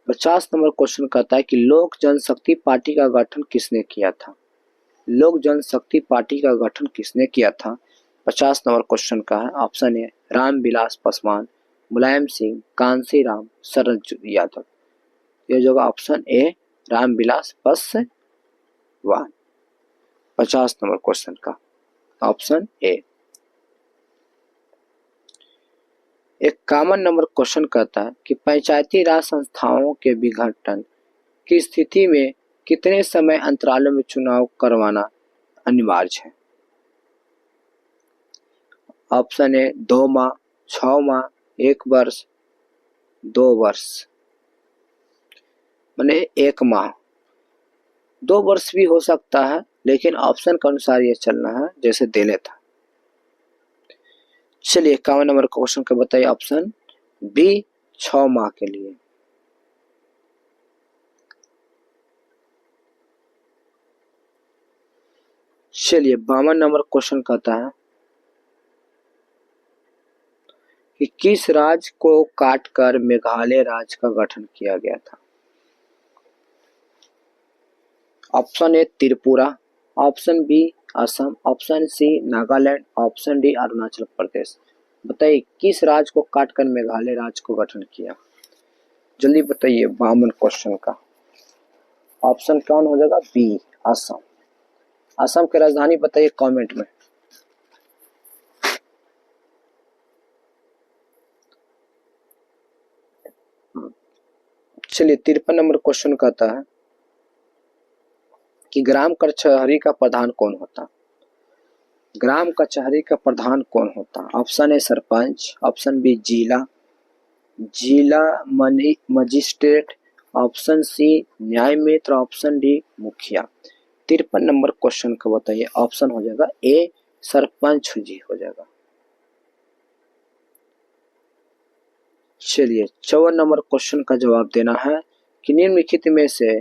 50 नंबर क्वेश्चन कहता है कि लोक जनशक्ति पार्टी का गठन किसने किया था? लोक जनशक्ति पार्टी का गठन किसने किया था? 50 नंबर क्वेश्चन का है। ऑप्शन ए रामविलास पासवान, मुलायम सिंह, कांसी राम, शरद यादव। यह जगह option A Ramvilas Paswan. 50 number question का ऑप्शन ए। 51 नंबर क्वेश्चन कहता है कि पंचायती राज संस्थाओं के विघटन की स्थिति में कितने समय अंतरालों में चुनाव करवाना अनिवार्य है? ऑप्शन ए 2 माह, 6 माह, 1 वर्ष, 2 वर्ष। माने 1 माह, 2 वर्ष भी हो सकता है, लेकिन ऑप्शन के अनुसार ये चलना है जैसे दे लेता। चलिए 51 नंबर क्वेश्चन का बताइए। ऑप्शन बी 6 माह के लिए। चलिए 52 नंबर क्वेश्चन कहता है कि किस राज्य को काटकर मेघालय राज्य का गठन किया गया था? Option A Tripura, option B Assam, option C Nagaland, option D Arunachal Pradesh. बताइए किस राज्य को काटकर मेघालय राज्य को गठन किया? जल्दी बताइए 52 क्वेश्चन का ऑप्शन कौन हो जाएगा? बी असम। असम की राजधानी बताइए कमेंट में। चलिए 53 नंबर क्वेश्चन कहता है कि ग्राम कचहरी का प्रधान कौन होता? ग्राम कचहरी का प्रधान कौन होता? Option A sarpanch, option B जिला मजिस्ट्रेट, ऑप्शन सी न्याय मित्र, ऑप्शन डी मुखिया। 53 नंबर क्वेश्चन का बताइए। ऑप्शन हो जाएगा ए सरपंच जी हो जाएगा। चलिए 54 नंबर क्वेश्चन का जवाब देना है कि निम्नलिखित में से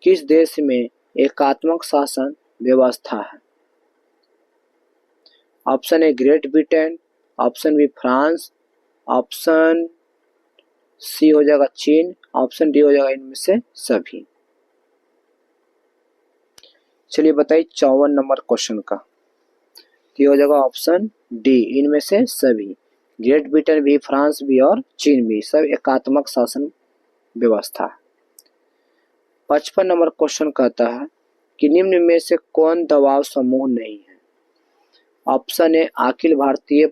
किस देश में एकात्मक शासन व्यवस्था है? Option A Great Britain, option B France, option C हो जाएगा चीन, ऑप्शन डी हो जाएगा इनमें से सभी। चलिए बताइए 54 नंबर क्वेश्चन का, ये हो जाएगा ऑप्शन डी, इनमें से सभी। ग्रेट ब्रिटेन भी, फ्रांस भी और चीन भी, सब एकात्मक शासन व्यवस्था। 55 नंबर क्वेश्चन कहता है कि निम्न में से कौन दबाव समूह नहीं है। ऑप्शन ए अखिल भारतीय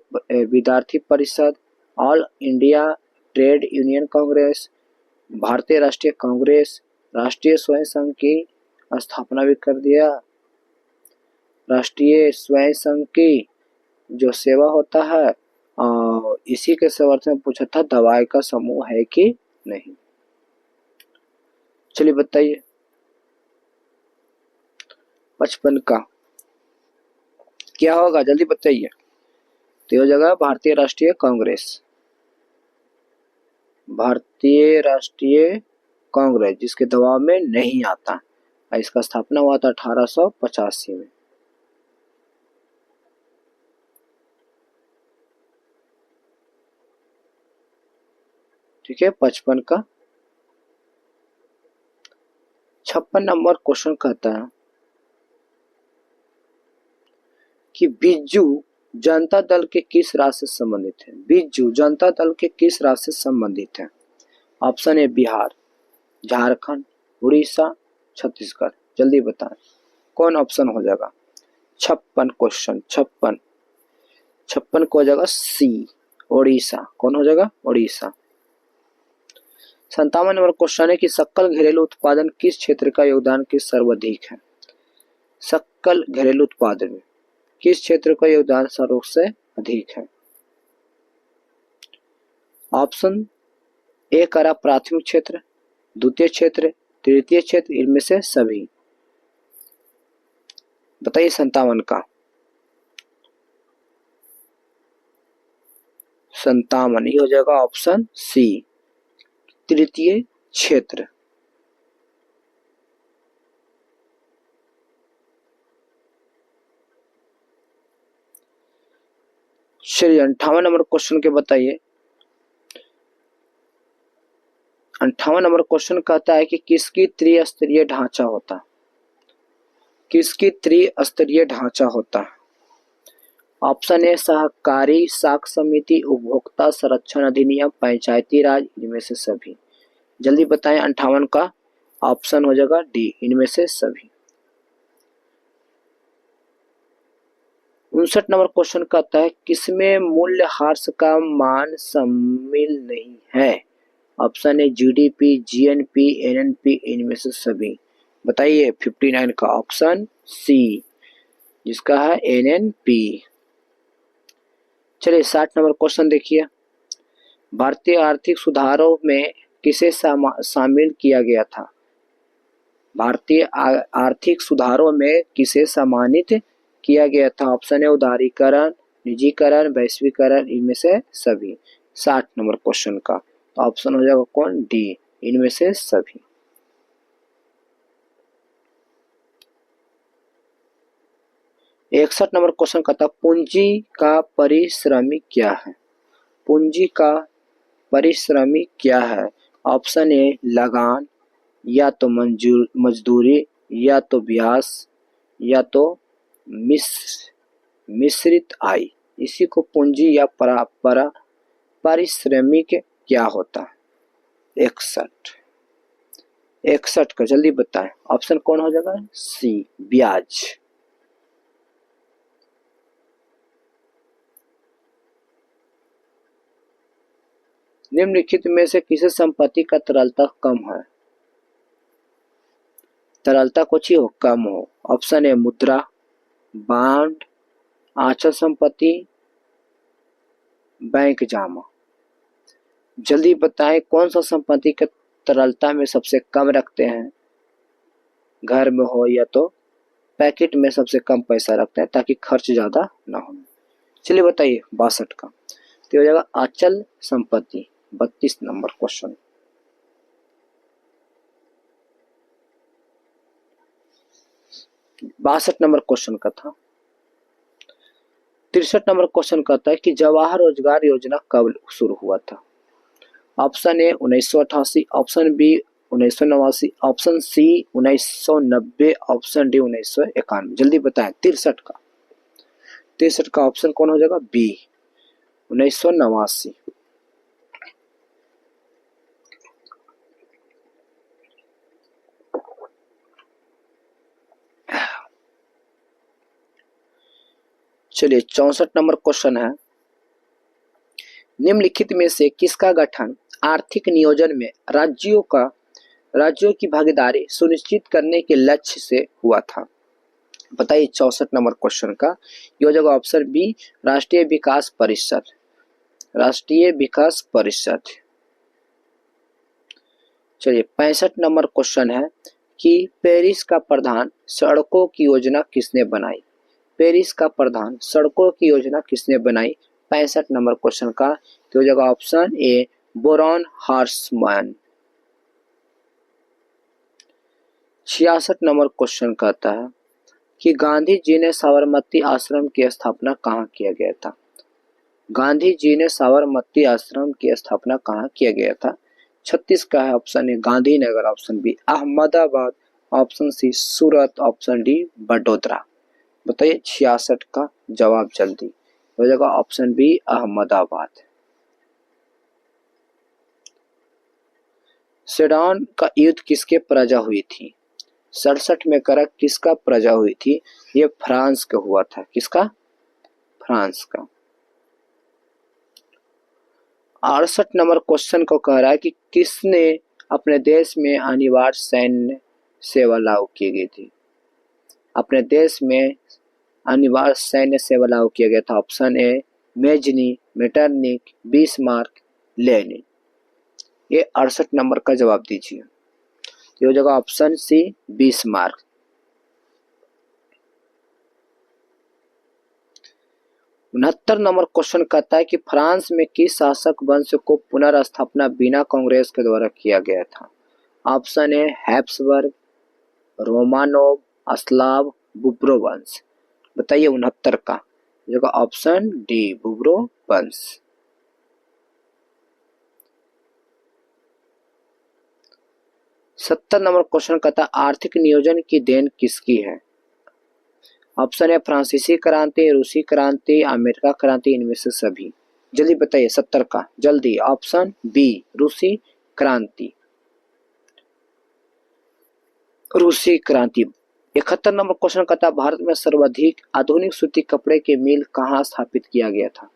विद्यार्थी परिषद, all India trade union Congress, भारतीय राष्ट्रीय कांग्रेस, राष्ट्रीय स्वयं संघ की स्थापना भी कर दिया। राष्ट्रीय स्वयं संघ की जो सेवा होता है और इसी के समर्थन में पूछा था दवाई का समूह है कि नहीं। चलिए बताइए 55 का क्या होगा, जल्दी बताइए। तो हो जाएगा भारतीय राष्ट्रीय कांग्रेस, भारतीय राष्ट्रीय कांग्रेस जिसके दबाव में नहीं आता। इसका स्थापना हुआ था 1885 में। ठीक है 55 का। 56 नंबर क्वेश्चन कहता है कि बिज्जू जनता दल के किस राज्य से संबंधित है। बिज्जू जनता दल के किस राज्य से संबंधित है। ऑप्शन ए बिहार, झारखंड, उड़ीसा, छत्तीसगढ़। जल्दी बताएं कौन ऑप्शन हो जाएगा। 56 क्वेश्चन, 56 को हो जाएगा सी, उड़ीसा। कौन हो जाएगा, उड़ीसा। 57 नंबर क्वेश्चन है कि सकल घरेलू उत्पादन किस क्षेत्र का योगदान किस सर्वाधिक है। सकल घरेलू उत्पादन में किस क्षेत्र का योगदान सर्व से अधिक है। ऑप्शन ए करा प्राथमिक क्षेत्र, द्वितीय क्षेत्र, तृतीय क्षेत्र, इनमें से सभी। बताइए 57 का। 57 ये हो जाएगा ऑप्शन सी, तृतीय क्षेत्र। चलिए 58 नंबर क्वेश्चन के बताइए। 58 नंबर क्वेश्चन कहता है कि किसकी त्रिस्तरीय ढांचा होता है। किसकी त्रिस्तरीय ढांचा होता है। ऑप्शन ए सहकारी साख समिति, उपभोक्ता संरक्षण अधिनियम, पंचायती राज, इनमें से सभी। जल्दी बताएं 58 का। ऑप्शन हो जाएगा डी, इनमें से सभी। 59 नंबर क्वेश्चन कहता है किसमें मूल्यह्रास का मान शामिल नहीं है। ऑप्शन ए जीडीपी, जीएनपी, एनएनपी, इनमें से सभी। बताइए 59 का। ऑप्शन सी जिसका है एनएनपी। चलिए 60 नंबर क्वेश्चन देखिए। भारतीय आर्थिक सुधारों में किसे शामिल किया गया था। भारतीय आर्थिक सुधारों में किसे सम्मानित किया गया था। ऑप्शन है उदारीकरण, निजीकरण, वैश्वीकरण, इनमें से सभी। 60 नंबर क्वेश्चन का तो ऑप्शन हो जाएगा कौन, डी, इनमें से सभी। इकसठ नंबर क्वेश्चन का था पूंजी का परिश्रमिक क्या है। पूंजी का परिश्रमिक क्या है। ऑप्शन ए लगान, या तो मजदूरी, या तो ब्याज, या तो मिश्रित आय। इसी को पूंजी या पारिश्रमिक क्या होता है। 61 का जल्दी बताएं। ऑप्शन कौन हो जाएगा, सी, ब्याज। निम्नलिखित में से किसी संपत्ति का तरलता कम है। तरलता कुछ ही हो, कम हो। ऑप्शन ए मुद्रा, बॉन्ड, अचल संपत्ति, बैंक जमा। जल्दी बताएं कौन सा संपत्ति का तरलता में सबसे कम रखते हैं। घर में हो या तो पैकेट में सबसे कम पैसा रखते हैं ताकि खर्च ज्यादा ना हो। चलिए बताइए 62 का तो हो जाएगा अचल संपत्ति। 32 नंबर क्वेश्चन। बासठ नंबर क्वेश्चन का था 63 नंबर क्वेश्चन कहता है कि जवाहर रोजगार योजना कब शुरू हुआ था। Option A 1988, option B 1989, option C 1990, option D 1991। जल्दी बताएं। 63 का ऑप्शन कौन हो जाएगा? बी 1989। चलिए 64 नंबर क्वेश्चन है, निम्नलिखित में से किसका गठन आर्थिक नियोजन में राज्यों की भागीदारी सुनिश्चित करने के लक्ष्य से हुआ था? बताइए 64 नंबर क्वेश्चन का ये हो जाएगा ऑप्शन बी राष्ट्रीय विकास परिषद। राष्ट्रीय विकास परिषद। चलिए 65 नंबर क्वेश्चन है कि पेरिस का प्रधान सड़कों की योजना किसने बनाई? पेरिस का प्रधान सड़कों की योजना किसने बनाई? 65 नंबर क्वेश्चन का तो हो जाएगा ऑप्शन ए बोरॉन हार्समैन। 66 नंबर क्वेश्चन कहता है कि गांधी जी ने साबरमती आश्रम की स्थापना कहाँ किया गया था? गांधी जी ने साबरमती आश्रम की स्थापना कहाँ किया गया था? 36 का है option A Gandhinagar, option B Ahmedabad, option C Surat, option D Vadodara. बताइए 66 का जवाब जल्दी हो जाएगा ऑप्शन बी अहमदाबाद। सेडन का युद्ध किसके प्रजा हुई थी? 67 में करक किसका प्रजा हुई थी? ये फ्रांस का हुआ था। किसका? फ्रांस का। 68 नंबर क्वेश्चन को कह रहा है कि किसने अपने देश में अनिवार्य सैन्य सेवा लागू की गई थी? अपने देश में अनिवार्य सैन्य सेवा लागू किया गया था। Option A Mazzini, Metternich, Bismarck, Lenin. ये 68 नंबर का जवाब दीजिए। ये हो जाएगा ऑप्शन सी बिस्मार्क। 69 नंबर क्वेश्चन कहता है कि फ्रांस में किस शासक वंश को पुनर्स्थापना बिना कांग्रेस के द्वारा किया गया था? ऑप्शन ए हैब्सबर्ग, रोमानोव, अस्लाव, बुब्रो वंश। बताइए 69 का जगह ऑप्शन डी बुब्रो वंश। 70 नंबर क्वेश्चन कहता है आर्थिक नियोजन की देन किसकी है? ऑप्शन है फ्रांसीसी क्रांति, रूसी क्रांति, अमेरिका क्रांति, इनमें से सभी। जल्दी बताइए 70 का जल्दी। ऑप्शन बी रूसी क्रांति। रूसी क्रांति। 71 नंबर क्वेश्चन कहता है भारत में सर्वाधिक आधुनिक सूती कपड़े के मिल कहाँ स्थापित किया गया था?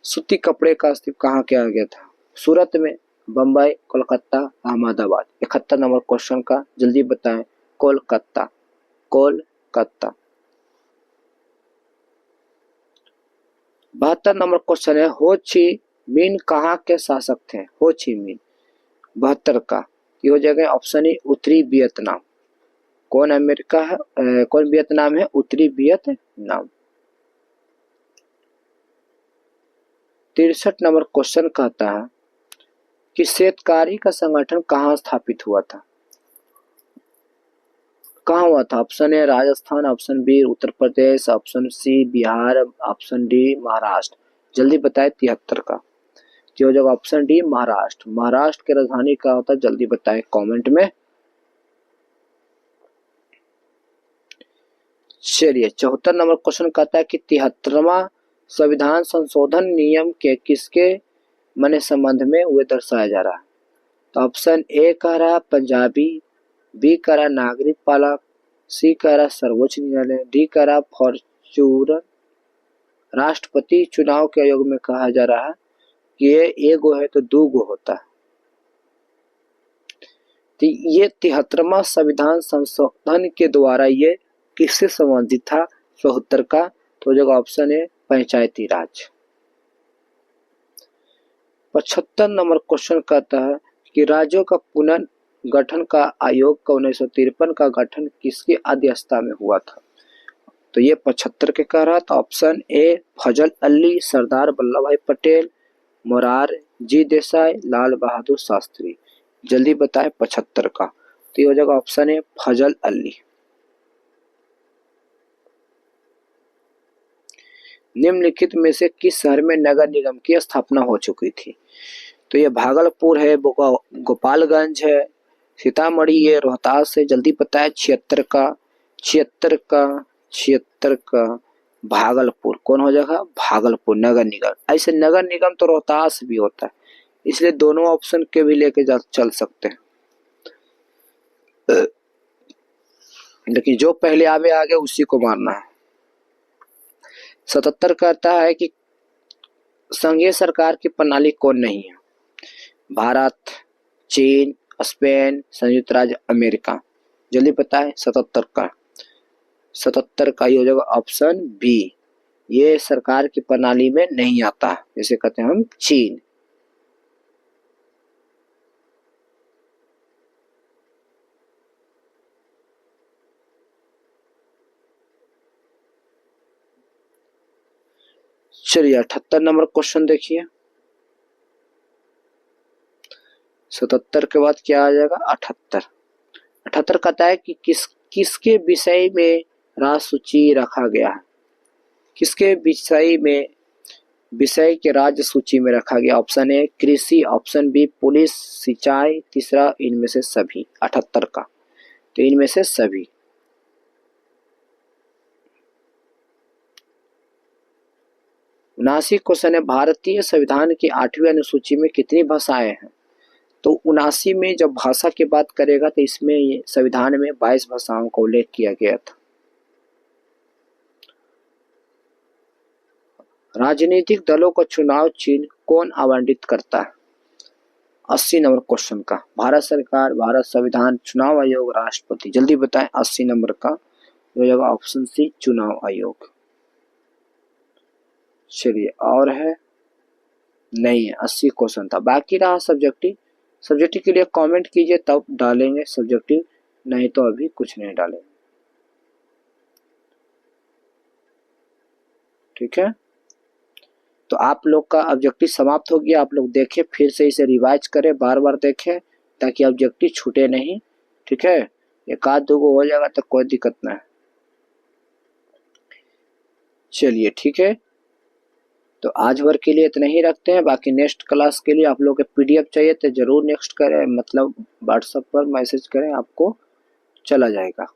सूती कपड़े का अस्तित्व कहाँ किया गया था? सूरत में, बम्बई, कोलकाता, अहमदाबाद। 71 नंबर क्वेश्चन का जल्दी बताएं। कोलकाता। कोलकाता। 72 नंबर क्वेश्चन है हो ची मिन कहाँ के शासक थे? हो ची मिन। 72 का ये हो जाएगा ऑप्शन ए उत्तरी वियतनाम। कौन अमेरिका है, कौन वियतनाम है? उत्तरी वियतनाम। 63 नंबर क्वेश्चन कहता है कि शेतकारी का संगठन कहाँ स्थापित हुआ था? कहाँ हुआ था? Option A Rajasthan, option B Uttar Pradesh, option C Bihar, option D Maharashtra. जल्दी बताए 73 का जो जगह ऑप्शन डी महाराष्ट्र। महाराष्ट्र की राजधानी क्या होता है? जल्दी बताए कमेंट में। चलिए 74 नंबर क्वेश्चन कहता है कि 73वां संविधान संशोधन नियम के किसके मने संबंध में वे दर्शाया जा रहा है? तो ऑप्शन ए कह रहा पंजाबी, बी कह रहा नागरिक पालक, सी कह रहा सर्वोच्च न्यायालय, डी कह रहा फॉर्चूनर। राष्ट्रपति चुनाव के आयोग में कहा जा रहा है कि ये एगो है तो दो गो होता है। तो ये 73वां संविधान संशोधन के द्वारा ये किससे संबंधित था? 74 का तो जगह ऑप्शन है पंचायती राज। 75 नंबर क्वेश्चन कहता है कि राज्यों का पुनर्गठन का आयोग का 1953 का गठन किसकी अध्यक्षता में हुआ था? तो ये 75 के कह रहा था। ऑप्शन ए फजल अली, सरदार वल्लभ भाई पटेल, मोरारजी देसाई, लाल बहादुर शास्त्री। जल्दी बताए 75 का तो ये हो जाएगा ऑप्शन ए फजल अली। निम्नलिखित में से किस शहर में नगर निगम की स्थापना हो चुकी थी? तो ये भागलपुर है, गोपालगंज है, सीतामढ़ी है, रोहतास है। जल्दी बताएं। 76 का भागलपुर। कौन हो जाएगा? भागलपुर नगर निगम। ऐसे नगर निगम तो रोहतास भी होता है, इसलिए दोनों ऑप्शन के भी लेके चल सकते हैं, लेकिन जो पहले आगे उसी को मारना है। 77 कहता है कि संघीय सरकार की प्रणाली कौन नहीं है? भारत, चीन, स्पेन, संयुक्त राज्य अमेरिका। जल्दी बताएं। 77 का हो जाएगा ऑप्शन बी। ये सरकार की प्रणाली में नहीं आता, जैसे कहते हैं हम चीन। चलिए 78 नंबर क्वेश्चन देखिए। 77 के बाद क्या आ जाएगा? 78। 78 कहता है कि किसके विषय में राज्य सूची रखा गया है? किसके विषय के राज्य सूची में रखा गया? ऑप्शन ए कृषि, ऑप्शन बी पुलिस, सिंचाई, तीसरा इनमें से सभी। 78 का तो इनमें से सभी। उनासी क्वेश्चन है, भारतीय संविधान की 8वीं अनुसूची में कितनी भाषाएं हैं? तो 79 में जब भाषा की बात करेगा तो इसमें संविधान में 22 भाषाओं का उल्लेख किया गया था। राजनीतिक दलों का चुनाव चिन्ह कौन आवंटित करता है? 80 नंबर क्वेश्चन का। भारत सरकार, भारत संविधान, चुनाव आयोग, राष्ट्रपति। जल्दी बताएं। 80 नंबर का हो जाएगा ऑप्शन सी, चुनाव आयोग। चलिए और है? नहीं है, 80 क्वेश्चन था। बाकी रहा सब्जेक्टिव। सब्जेक्टिव के लिए कमेंट कीजिए तब डालेंगे सब्जेक्टिव, नहीं तो अभी कुछ नहीं डालेंगे। ठीक है, तो आप लोग का ऑब्जेक्टिव समाप्त हो गया। आप लोग देखें, फिर से इसे रिवाइज करें, बार बार देखें ताकि ऑब्जेक्टिव छूटे नहीं। ठीक है, एक आध दो हो जाएगा तो कोई दिक्कत नहीं। चलिए ठीक है, तो आज भर के लिए इतना ही रखते हैं। बाकी नेक्स्ट क्लास के लिए आप लोग के पीडीएफ चाहिए तो जरूर नेक्स्ट करें, मतलब व्हाट्सएप पर मैसेज करें, आपको चला जाएगा।